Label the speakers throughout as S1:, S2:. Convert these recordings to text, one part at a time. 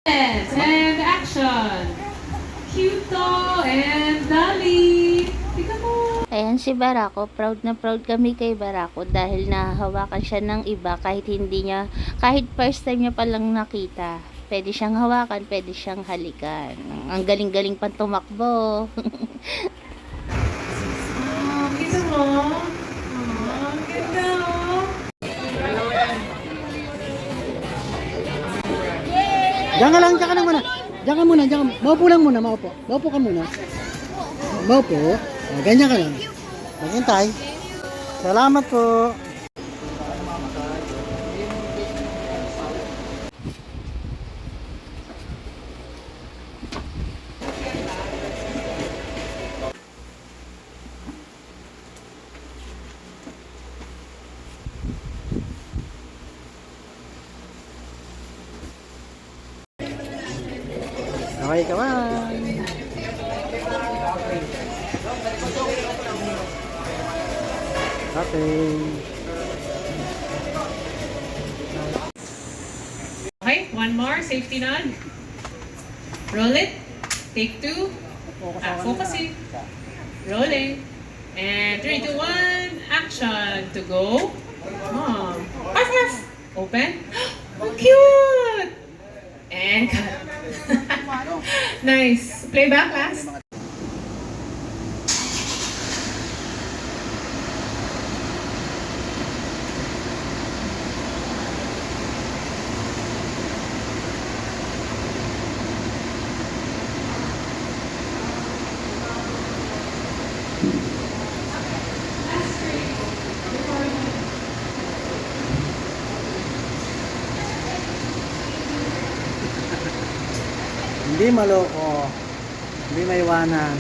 S1: And action! Kyuto and Dali! Tika mo!
S2: Ayan si Barako, proud na proud kami kay Barako dahil nahawakan siya ng iba kahit first time niya palang nakita. Pwede siyang hawakan, pwede siyang halikan. Ang galing-galing pang tumakbo.
S1: Kita mo? Ang ganda oh!
S3: Diyan ka lang muna. Diyan ka muna. Maupo lang muna, maupo. Maupo ka muna. Maupo. O, ganyan ka lang. Maghintay. Salamat po. Okay, come on.
S1: Okay, one more. Safety nod. Roll it. Take two. Focusing. Rolling. And 3, 2, 1. Action. To go. Arf, arf. Open. Oh, cute. And cut. Nice. Playback last.
S3: Hindi maloko. Hindi maiwanan.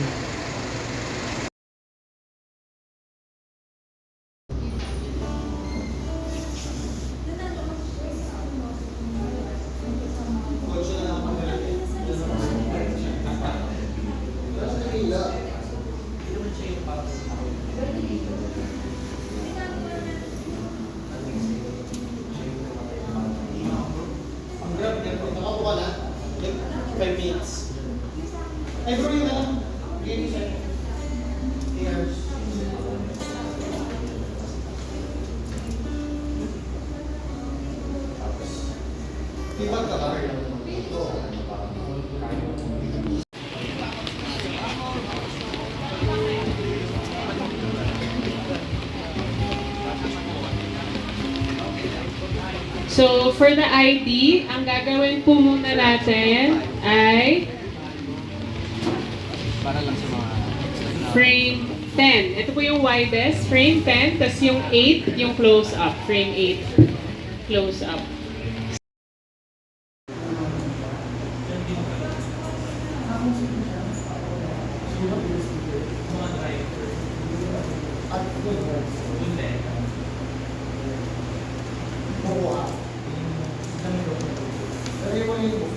S4: Nakapo ka na? 5 minutes. Ay bro, yung ano? Game set. Here's. Tipag ka ba?
S1: So, for the ID, ang gagawin po muna natin ay frame 10. Ito po yung widest, frame 10, tapos yung 8, yung close up, frame 8, close up.
S4: Lagay mo yung